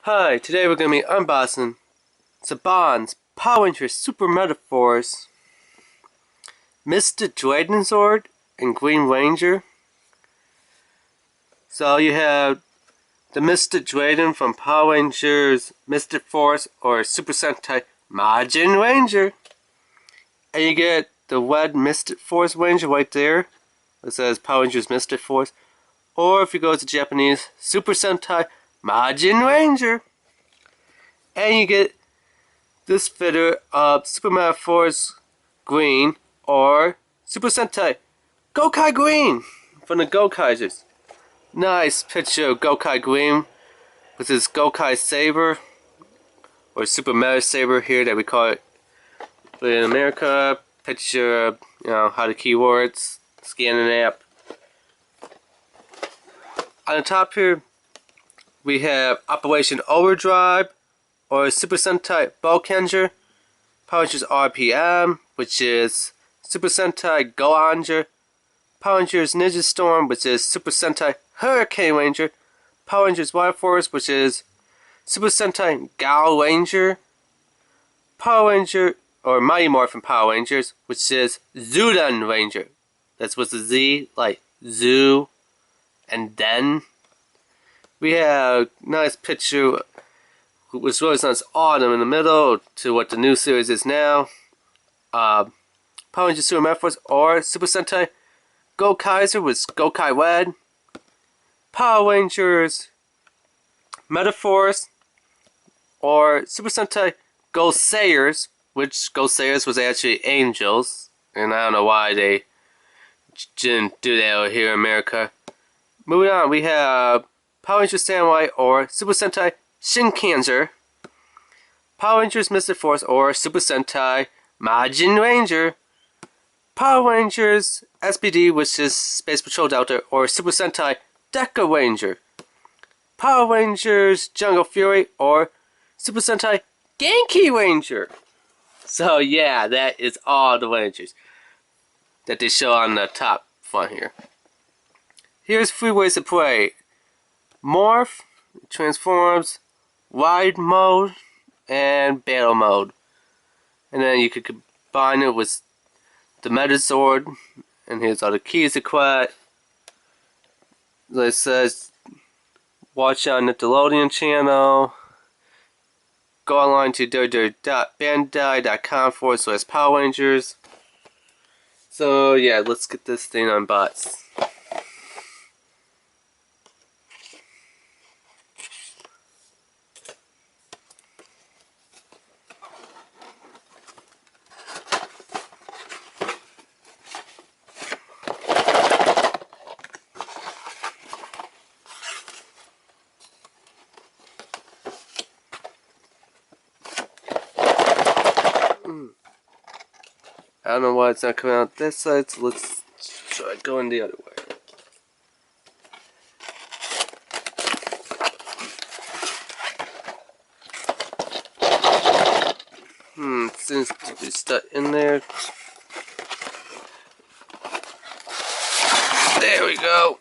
Hi, today we're going to be unboxing Saban's Power Rangers Super MEGAFORCE, MYSTiC ZORD, and Green Ranger. So you have the MYSTiC Dragon from Power Rangers MYSTiC Force or Super Sentai Majin Ranger. And you get the red MYSTiC Force Ranger right there. It says Power Rangers MYSTiC Force. Or if you go to Japanese, Super Sentai Majin Ranger. And you get this fitter of Super MEGAFORCE Green or Super Sentai Gokai Green from the Gokaijers. Nice picture of Gokai Green with his Gokai Saber or Super Mega Saber here that we call it. But in America, picture of how the keywords, scan an app. On the top here, we have Operation Overdrive or Super Sentai Bokenger, Power Rangers RPM, which is Super Sentai Go-Ranger, Power Rangers Ninja Storm, which is Super Sentai Hurricane Ranger, Power Rangers Wild Force, which is Super Sentai Gao Ranger, Power Ranger, or Mighty Morphin Power Rangers, which is Zoodan Ranger. That's with the Z, like Zoo and Den. We have a nice picture which really sounds autumn in the middle to what the new series is now. Power Rangers Super MEGAFORCE or Super Sentai Gokaiser with Gokai Red. Power Rangers MEGAFORCE or Super Sentai Gosayers, which Gosayers was actually angels, and I don't know why they didn't do that over here in America. Moving on, we have Power Rangers Samurai or Super Sentai Shinkanzer, Power Rangers MYSTiC Force or Super Sentai Majin Ranger, Power Rangers SPD, which is Space Patrol Delta, or Super Sentai Deca Ranger, Power Rangers Jungle Fury, or Super Sentai Genki Ranger. So yeah, that is all the Rangers that they show on the top front here. Here's 3 ways to play: Morph, Transforms, Ride Mode, and Battle Mode. And then you could combine it with the Megazord, and here's all the keys to quit. Like it says, watch on the Nickelodeon channel. Go online to www.bandai.com/Power Rangers. So yeah, let's get this thing unboxed. I don't know why it's not coming out this side, so let's try going the other way. It seems to be stuck in there. There we go.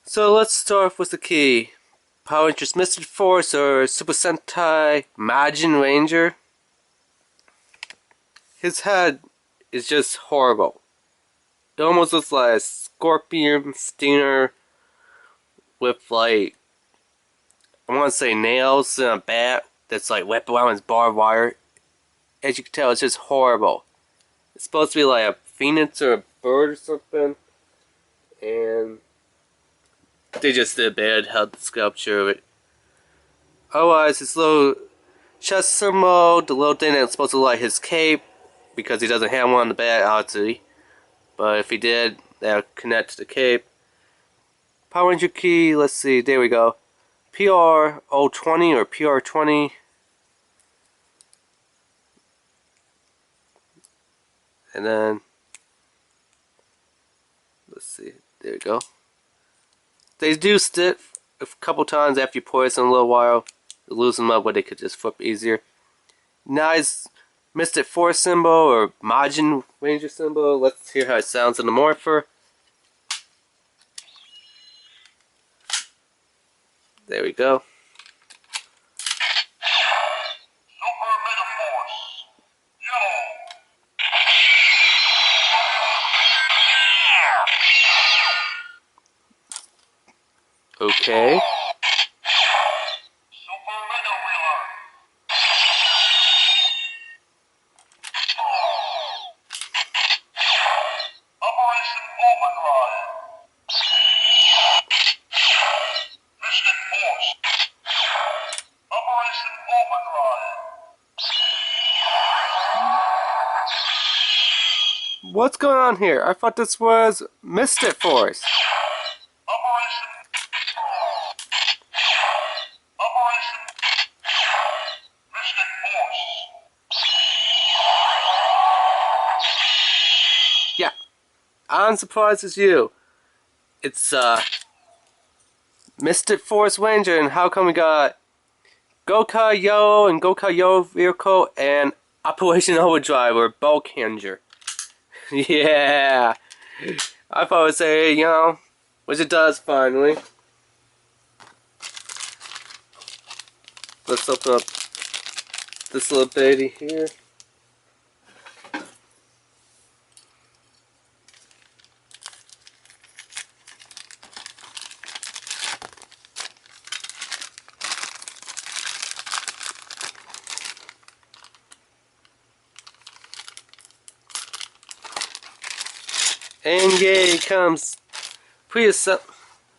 So let's start with the key. Power Rangers Mystic Force or Super Sentai Majin Ranger. His head is just horrible. It almost looks like a scorpion stinger with like, I want to say nails and a bat that's like wrapped around his barbed wire. As you can tell, it's just horrible. It's supposed to be like a phoenix or a bird or something. And they just did a bad head sculpture of it. Otherwise, his little chest symbol, the little thing that's supposed to look like his cape, because he doesn't have one on the back, obviously. But if he did, that would connect to the cape. Power Ranger key, let's see, there we go. PR020 or PR20. And then, let's see, there we go. They do stick a couple times after you poison a little while. You lose them up where they could just flip easier. Nice Mystic Force symbol or Majin Ranger symbol. Let's hear how it sounds in the morpher. There we go. Super MEGAFORCE. Yellow. Okay. Super Mega Wheeler. Operation Overdrive. Mystic Force. Operation Overdrive. What's going on here? I thought this was Mystic Force. Operation Mystic Force. Yeah, I'm surprised as you. It's Mystic Force Ranger, and how come we got Gokai Yo and Gokai Yo vehicle and Operation Overdrive or Bulk Ranger? Yeah, I thought I would say, you know, which it does finally. Let's open up this little baby here. And yay, comes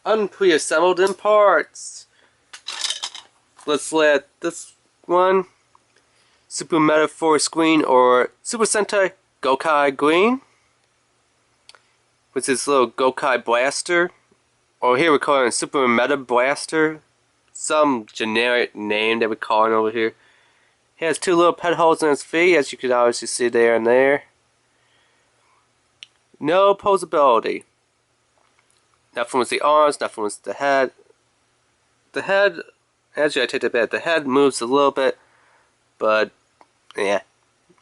unpreassembled in parts. Let's let this one Super MEGAFORCE Green or Super Sentai Gokai Green with this little Gokai Blaster, or here we're calling it Super Meta Blaster, some generic name that we're calling over here. He has two little pet holes in his feet, as you can obviously see there and there. No posability. Nothing with the arms, nothing with the head. The head, actually I take that back, the head moves a little bit, but yeah,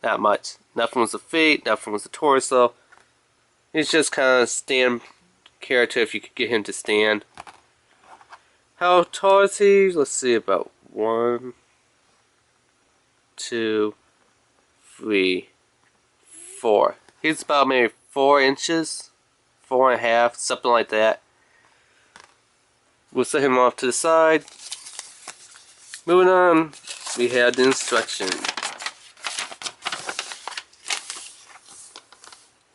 not much. Nothing with the feet, nothing with the torso. He's just kind of stand character if you could get him to stand. How tall is he? Let's see, about 1, 2, 3, 4. He's about maybe 4 inches, 4.5, something like that. We'll set him off to the side. Moving on, we have the instruction.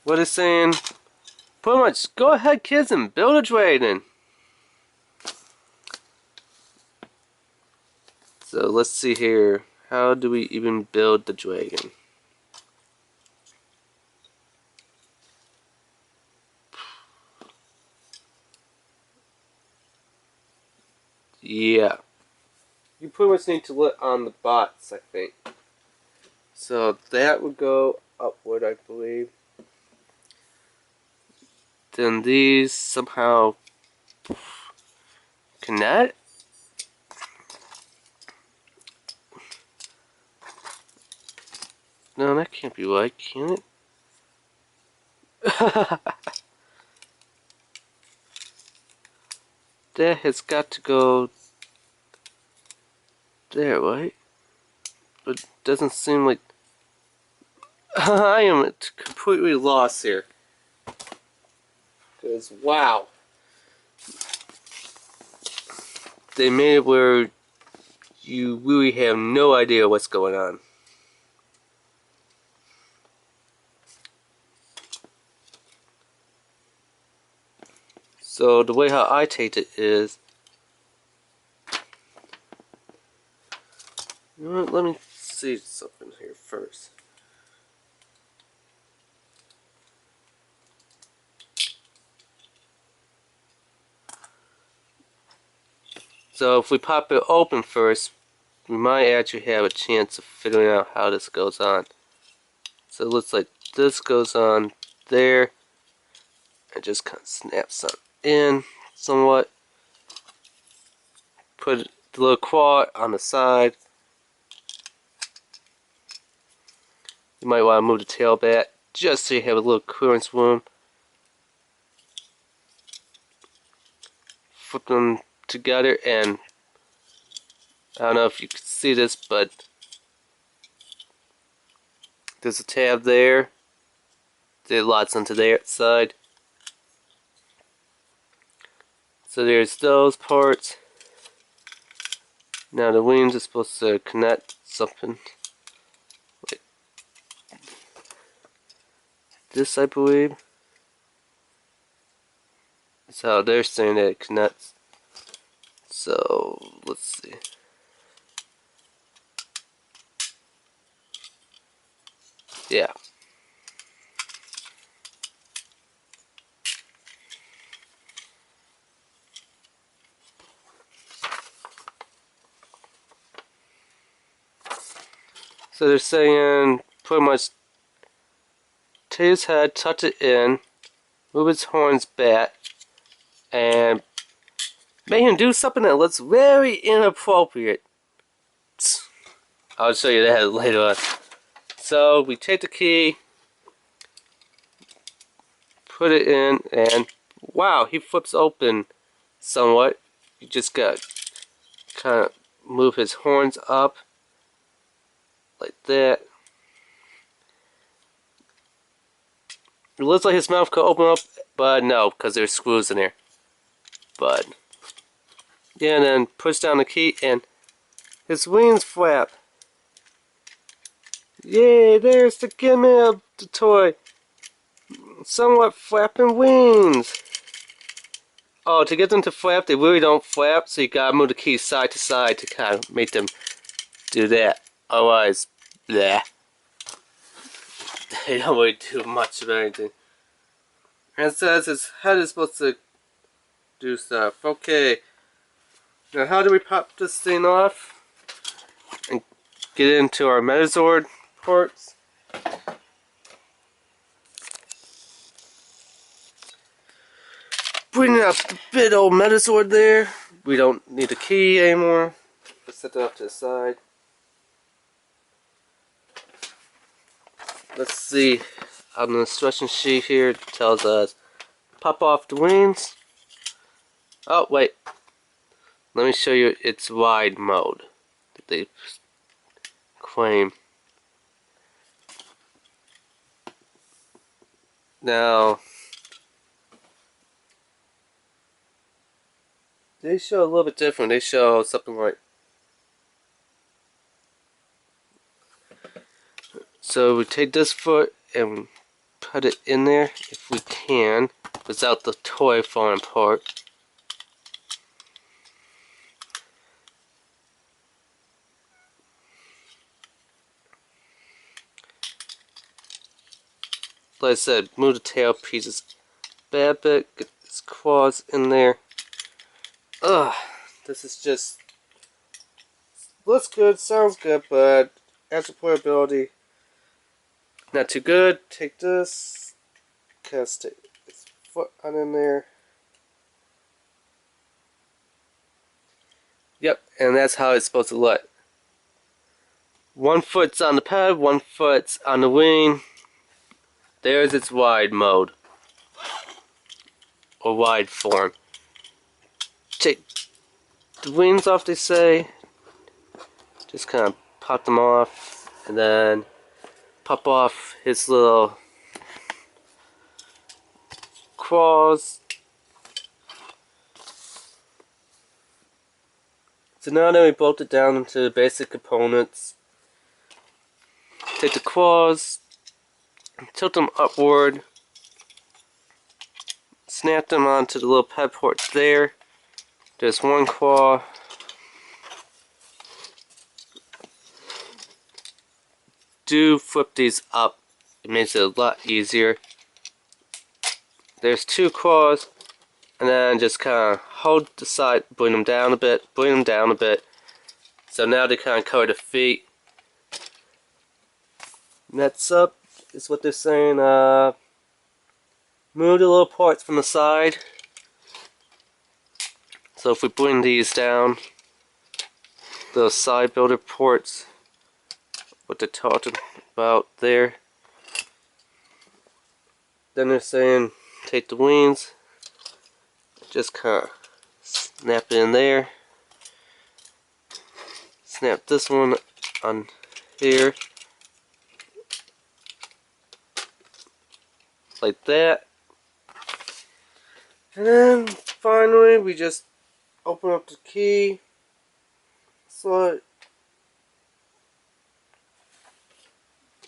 What it's saying? Pretty much, go ahead kids and build a dragon. So let's see here. How do we even build the dragon? Yeah. You pretty much need to look on the bots, I think. So that would go upward, I believe. Then these somehow connect. No, that can't be right, can it? That has got to go there, right? But it doesn't seem like... I am completely lost here. Because, wow. They made it where you really have no idea what's going on. So the way how I take it is... You know what, let me see something here first. So if we pop it open first, we might actually have a chance of figuring out how this goes on. So it looks like this goes on there, and just kind of snaps on in somewhat. Put the little quad on the side. You might want to move the tail back just so you have a little clearance room. Flip them together, and I don't know if you can see this, but there's a tab there that locks onto the side. So there's those parts. Now the wings are supposed to connect something like this, I believe. That's how they're saying that it connects. So let's see. Yeah. So they're saying pretty much take his head, touch it in, move his horns back, and make him do something that looks very inappropriate. I'll show you that later on. So we take the key, put it in, and wow, he flips open somewhat. You just got kind of move his horns up like that. It looks like his mouth could open up, but no, because there's screws in there. But yeah, and then push down the key and his wings flap. Yay, there's the gimmick of the toy. Somewhat flapping wings. Oh, to get them to flap, they really don't flap, so you gotta move the key side to side to kind of make them do that. Otherwise, bleh. They don't really do much of anything. And it says his head is supposed to do stuff. Okay. Now how do we pop this thing off? And get into our MetaZord ports. Bring up the big old MetaZord there. We don't need the key anymore. Let's set that off to the side. Let's see. On the instruction sheet here, it tells us pop off the wings. Oh, wait. Let me show you its wide mode that they claim. Now, they show a little bit different. They show something like... So we take this foot and put it in there if we can, without the toy falling apart. Like I said, move the tail pieces back a bit, get his claws in there. Ugh, this is just... looks good, sounds good, but as a playability, not too good. Take this, cast it his foot on in there. Yep, and that's how it's supposed to look. 1 foot's on the pad, 1 foot's on the wing. There's its wide mode, or wide form. Take the wings off, they say. Just kind of pop them off, and then pop off his little claws. So now that we bolt it down into the basic components, take the claws, tilt them upward, snap them onto the little pad ports there. There's one claw. Do flip these up, it makes it a lot easier. There's 2 claws, and then just kind of hold the side, bring them down a bit, bring them down a bit. So now they kind of cover the feet. Next up is what they're saying, move the little parts from the side. So if we bring these down, those side builder ports, what they're talking about there. Then they're saying take the wings, just kind of snap it in there. Snap this one on here, like that. And then finally we just open up the key slot,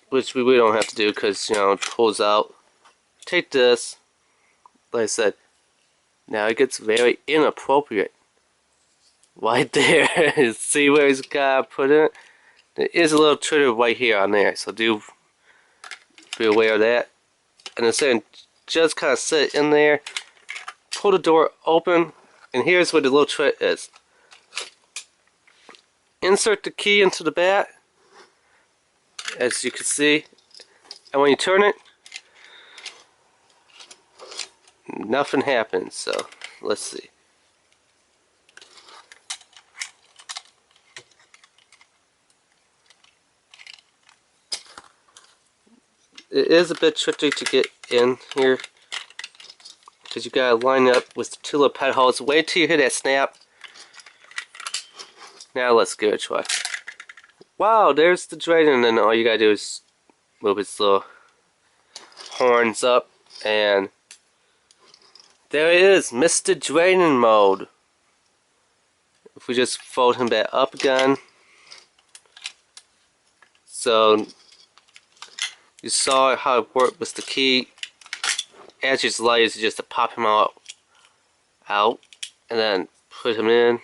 which we don't have to do because, you know, it pulls out. Take this, like I said, now it gets very inappropriate. Right there, see where he's got to put it? There is a little trigger right here on there, so do be aware of that. And then saying, just kind of sit in there, pull the door open, and here's where the little trick is. Insert the key into the bat, as you can see, and when you turn it, nothing happens. So let's see. It is a bit tricky to get in here because you gotta line it up with the 2 little pad holes. Wait till you hear that snap. Now let's give it a try. Wow, there's the dragon, and then all you gotta do is move its little horns up, and there it is, Mr. Dragon mode. If we just fold him back up again. So you saw how it worked with the key. As you slide is just to pop him out, and then put him in.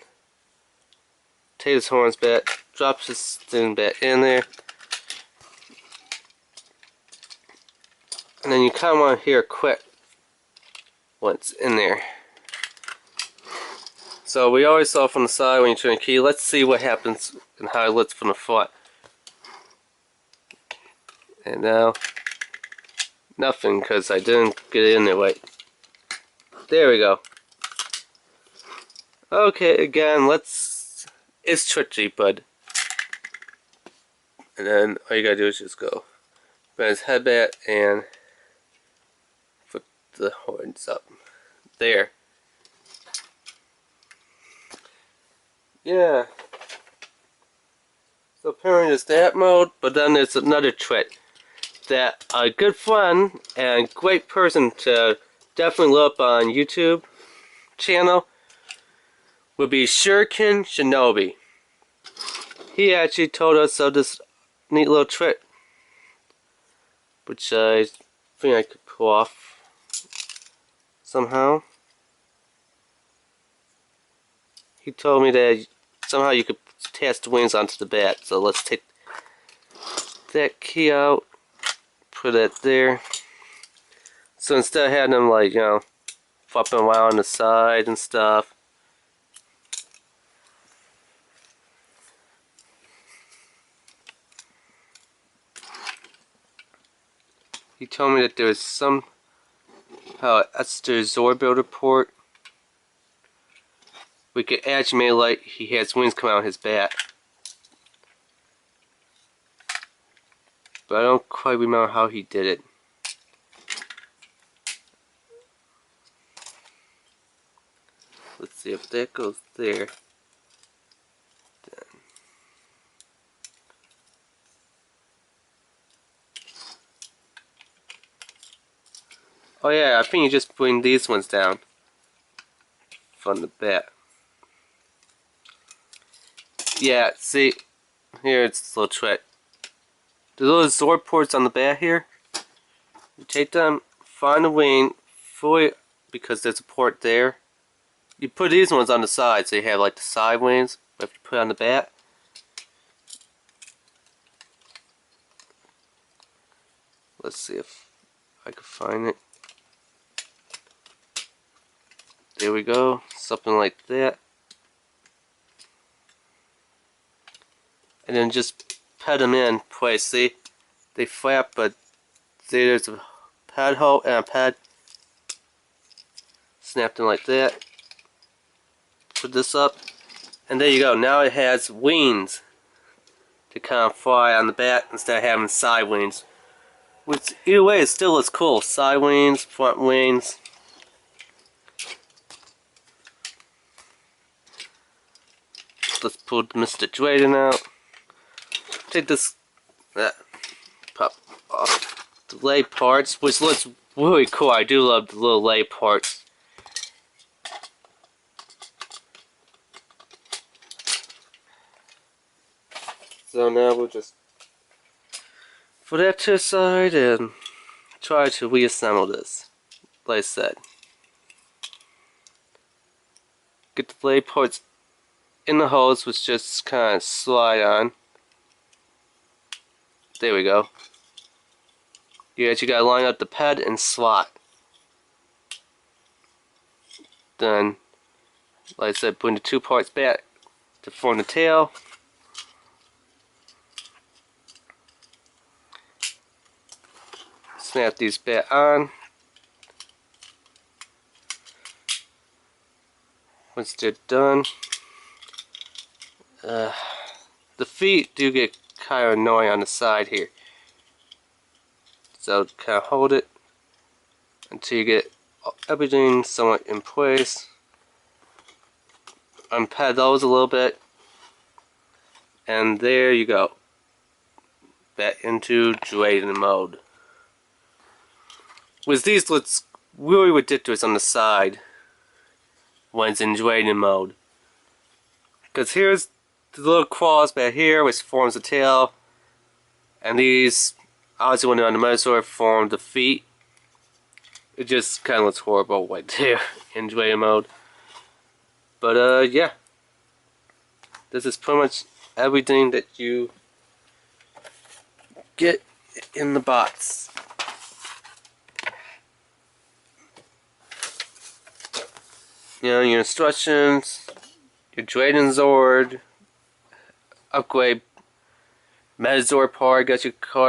Take his horns back, drop his thing back in there, and then you kind of want to hear quick once in there. So we always saw from the side when you turn the key. Let's see what happens and how it looks from the front. And now, nothing, because I didn't get it in there right. There we go. Okay, again, it's tricky, bud. And then all you gotta do is just go bend his head back and put the horns up. There. Yeah. So apparently it's that mode, but then there's another trick that a good friend and great person to definitely look up on YouTube channel would be Shuriken Shinobi. He actually told us of this neat little trick, which I think I could pull off somehow. He told me that somehow you could attach the wings onto the bat. So let's take that key out, put it there. So instead of having them, like, you know, flopping around on the side and stuff, he told me that there was some that's the ZORD builder port. We could actually make it like he has wings come out of his bat. but I don't quite remember how he did it. Let's see if that goes there. Oh yeah, I think you just bring these ones down from the back. Yeah, see, here it's a little trick. The little ZORD ports on the back here, you take them, find the wing, fully, because there's a port there. You put these ones on the side, so you have like the side wings, but if you put it on the back. Let's see if I can find it. There we go, something like that. And then just pad them in place. See, they flap, but see, there's a pad hole and a pad. Snap them like that. Put this up, and there you go. Now it has wings to kind of fly on the back instead of having side wings. Which either way, it still looks cool. Side wings, front wings. Let's pull the MYSTiC Dragon out. Take this, pop off the leg parts, which looks really cool. I do love the little leg parts. So now we'll just put that to the side and try to reassemble this. Like I said, get the blade parts in the holes, which just kind of slide on. There we go. You actually gotta line up the pad and slot. Then, like I said, putting the two parts back to form the tail. Snap these back on. Once they're done, the feet do get kind of annoying on the side here. So kind of hold it until you get everything somewhat in place. Unpad those a little bit, and there you go. Back into dragon mode. With these, looks really ridiculous on the side when it's in dragon mode. Because here's the little claws back here, which forms the tail, and these, obviously when they're on the Megazord, form the feet. It just kind of looks horrible right there in dragon mode. But yeah, this is pretty much everything that you get in the box. You know, your instructions, your Dragon Zord, upgrade Megazord part, got your cart.